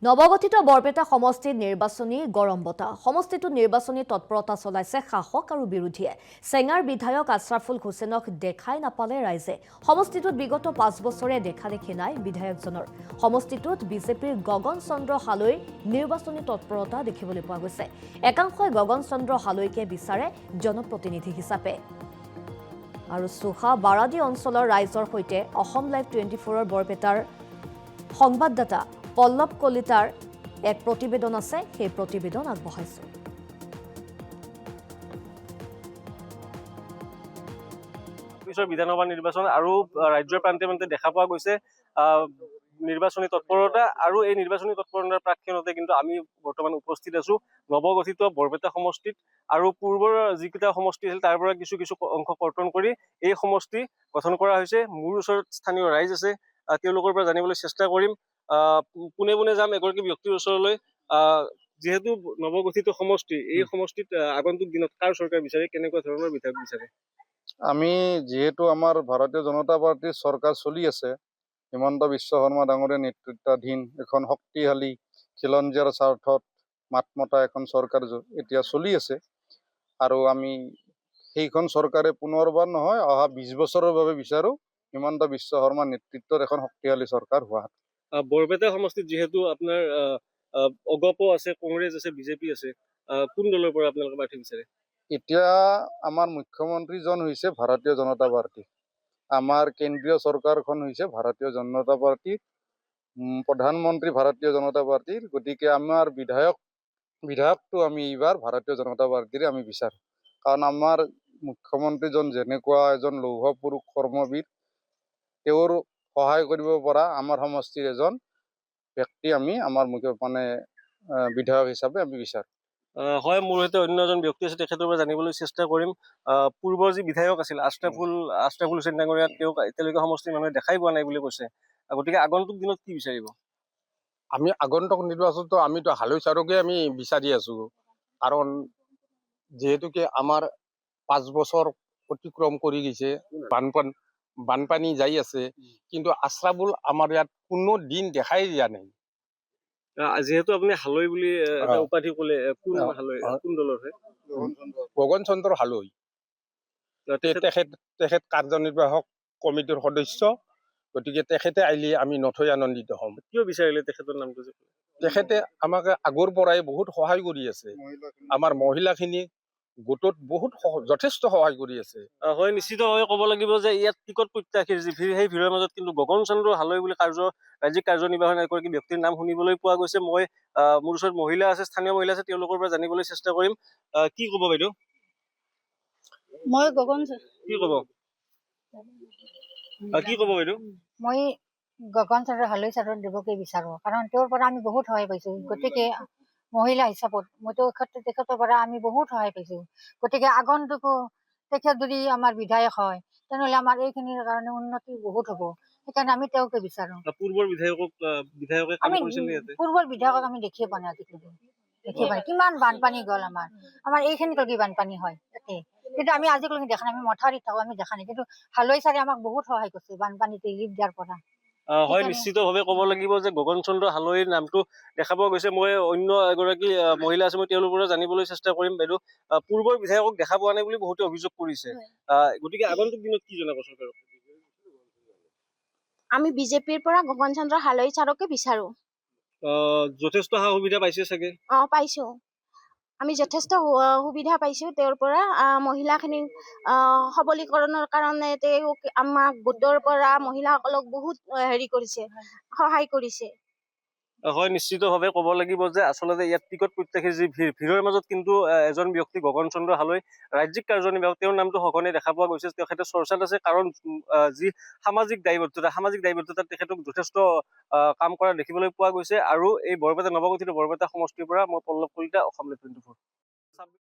নৱগঠিত বৰপেটা সমষ্টিৰ নিৰ্বাচনী গৰম বতা সমষ্টিটোত নিৰ্বাচনী তৎপৰতা চলাইছে শাসক আৰু বিৰোধীয়ে চেঙাৰ বিধায়ক আছৰাফুল হুছেইনক দেখাই নাপালে ৰাইজে সমষ্টিটোত বিগত 5 বছৰে দেখা দেখি নাই বিধায়কজনৰ সমষ্টিটোত বিজেপিৰ গগন চন্দ্ৰ হালৈৰ নিৰ্বাচনী তৎপৰতা দেখিবলৈ পোৱা গৈছে একাংশই গগন চন্দ্ৰ হালৈকে বিচাৰে জনপ্ৰতিনিধি হিচাপে আৰু সুখা বাৰাদি অঞ্চলৰ ৰাইজৰ সৈতে অসম লাইভ 24ৰ বৰপেটাৰ সংবাদদাতা পল্লৱ কলিতাৰ এক প্ৰতিবেদন আছে সেই প্ৰতিবেদন আগবঢ়াইছো পিছৰ বিধানসভা নিৰ্বাচন আৰু ৰাজ্যৰ প্ৰান্তে প্ৰান্তে দেখা পোৱা গৈছে নিৰ্বাচনী তৎপৰতা আৰু এই নিৰ্বাচনী তৎপৰতাৰ প্ৰাক্ষণতে কিন্তু আমি বৰ্তমান উপস্থিত আছো নৱগঠিত বৰপেটা সমষ্টিত আৰু পূৰ্বৰ যিকেইটা সমষ্টি আছিল তাৰ পৰা কিছু কিছু অংশ কৰ্তন কৰি এই সমষ্টি গঠন কৰা হৈছে মোৰ ওচৰত স্থানীয় ৰাইজ আছে তেওঁলোকৰ পৰা জানিবলৈ চেষ্টা কৰিম পুনে পুনে যাম এগৰাকী ব্যক্তিৰ ওচৰলৈ যেহেতু নৱগঠিত সমষ্টি এই সমষ্টিত আগন্তুক দিনত কাৰ চৰকাৰ বিচাৰে কেনেকুৱা ধৰণৰ বিধায়ক বিচাৰে আমি যেহেতু আমাৰ ভাৰতীয় জনতা পাৰ্টিৰ চৰকাৰ চলি আছে হিমন্ত বিশ্ব শৰ্মা ডাঙৰীয়া নেতৃত্বাধীন এখন শক্তিশালী খিলঞ্জীয়াৰ স্বাৰ্থত মাতমতা এখন চৰকাৰ এতিয়া চলি আছে আৰু আমি সেইখন চৰকাৰে পুনৰবাৰ নহয় অহা 20 বছৰৰ বাবে বিচাৰো হিমন্ত বিশ্ব শৰ্মা নেতৃত্বৰ এখন শক্তিশালী চৰকাৰ হোৱা বৰপেটা সমষ্টিত যেহেতু আপোনাৰ অগপ আছে কংগ্ৰেছ আছে বিজেপি আছে কোন দলৰ পৰা আপোনালোকে প্ৰাৰ্থী বিচাৰে এতিয়া আমাৰ মুখ্যমন্ত্ৰীজন হৈছে ভাৰতীয় জনতা পাৰ্টি আমাৰ কেন্দ্ৰীয় চৰকাৰখন হৈছে ভাৰতীয় জনতা পাৰ্টিৰ প্ৰধানমন্ত্ৰী ভাৰতীয় জনতা পাৰ্টিৰ গতিকে আমাৰ বিধায়কটো আমি এইবাৰ ভাৰতীয় জনতা পাৰ্টিৰে আমি বিচাৰোঁ কাৰণ আমাৰ মুখ্যমন্ত্ৰীজন যেনেকুৱা এজন লৌহ পুৰুষ কৰ্মবীৰ তেওঁৰ সহায় কৰিব পৰা আমাৰ সমষ্টিৰ এজন ব্যক্তি আমি আমাৰ বিধায়ক হিচাপে আমি বিচাৰোঁ হয় মোৰ সৈতে অন্য এজন ব্যক্তি আছে তেখেতৰ পৰা জানিবলৈ চেষ্টা কৰিম পূৰ্বৰ যি বিধায়ক আছিল আছৰাফুল হুছেইন ডাঙৰীয়া তেওঁক এতিয়ালৈকে সমষ্টিৰ মানুহে দেখাই পোৱা নাই বুলি কৈছে গতিকে আগন্তুক দিনত কি বিচাৰিব আমি আগন্তুক নিৰ্বাচনটো আমিতো হালৈ চাৰকে আমি বিচাৰি আছো কাৰণ যিহেতুকে আমাৰ 5 বছৰ অতিক্ৰম কৰি গৈছে বানপানী যাই আছে কিন্তু আছৰাফুল আমাৰ ইয়াত কোনো দিন দেখাই দিয়া নাই যেহেতু আপুনি হালৈ বুলি এটা উপাধি ক'লে কোন হালৈ কোন দলৰ হয় গগন চন্দ্ৰ হালৈ তেখেত কাৰ্যনিৰ্বাহক কমিটিৰ সদস্য গতিকে তেখেতে আহিলে আমি নথৈ আনন্দিত হ'ম কিয় বিচাৰিলে তেখেতৰ নামটো যে তেখেতে আমাক আগৰ পৰাই বহুত সহায় কৰি আছে আমাৰ মহিলাখিনি গোটত বহুত যথেষ্ট সহায় কৰি আছে হয় নিশ্চিতভাৱে ক'ব লাগিব যে ইয়াত টিকট প্ৰত্যাশীৰ যি ভিৰ সেই ভিৰৰ মাজত কিন্তু গগন চন্দ্ৰ হালৈ বুলি ৰাজ্যিক কাৰ্যনিৰ্বাহক এগৰাকী ব্যক্তিৰ নাম শুনিবলৈ পোৱা গৈছে মই মোৰ ওচৰত মহিলা আছে স্থানীয় মহিলা আছে তেওঁলোকৰ পৰা জানিবলৈ চেষ্টা কৰিম কি ক'ব বাইদেউ মই গগন কি ক'ব বাইদেউ মই গগন চন্দ্ৰ হালৈ ছাৰক দিবকে বিচাৰো কাৰণ তেওঁৰ পৰা আমি বহুত সহায় পাইছো গতিকে মহিলা হিচাপত মইতো তেখেতৰ পৰা আমি বহুত সহায় পাইছো গতিকে আগন্তুকো তেখেত যদি আমাৰ বিধায়ক হয় তেনেহ'লে আমাৰ এইখিনিৰ কাৰণে উন্নতি বহুত হ'ব সেইকাৰণে আমি তেওঁকে বিচাৰো পূৰ্বৰ বিধায়কে কাম কৰিছিল ইয়াতে পূৰ্বৰ বিধায়কক আমি দেখিয়ে পোৱা নাই আজিকালি দেখিয়ে পোৱা নাই কিমান বানপানী গ'ল আমাৰ এইখিনিত কি বানপানী হয় তাতে কিন্তু আমি আজিকালি দেখা নাই আমি মথাউৰিত থাকো আমি দেখা নাই কিন্তু হালৈ ছাৰে আমাক বহুত সহায় কৰিছে বানপানীত ৰিলিফ দিয়াৰ পৰা হয় নিশ্চিতভাৱে ক'ব লাগিব যে গগন চন্দ্ৰ হালৈৰ নামটো দেখা পোৱা গৈছে মই অন্য এগৰাকী মহিলা আছে মই তেওঁলোকৰ পৰা জানিবলৈ চেষ্টা কৰিম বাইদেউ পূৰ্বৰ বিধায়কক দেখা পোৱা নাই বুলি বহুতে অভিযোগ কৰিছে গতিকে আগন্তুক দিনত কি জনাব চৰকাৰক আমি বিজেপিৰ পৰা গগন চন্দ্ৰ হালৈ ছাৰকে বিচাৰো যথেষ্ট সা সুবিধা পাইছে চাগে পাইছো আমি যথেষ্ট সুবিধা পাইছো তেওঁৰ পৰা মহিলাখিনিক সবলীকৰণৰ কাৰণে তেওঁ আমাক গোটৰ পৰা মহিলাসকলক বহুত হেৰি কৰিছে সহায় কৰিছে হয় নিশ্চিতভাৱে ক'ব লাগিব যে আচলতে ইয়াত টিকট প্ৰত্যাশীৰ যি ভিৰৰ মাজত কিন্তু এজন ব্যক্তি গগন চন্দ্ৰ হালৈ ৰাজ্যিক কাৰ্যনিৰ্বাহক তেওঁৰ নামটো সঘনে দেখা পোৱা গৈছে তেখেতে চৰ্চাত আছে কাৰণ যি সামাজিক দায়বদ্ধতাত তেখেতক যথেষ্ট কাম কৰা দেখিবলৈ পোৱা গৈছে আৰু এই বৰপেটা নৱগঠিত বৰপেটা সমষ্টিৰ পৰা মই পল্লৱ কলিতা অসম লাইভ 24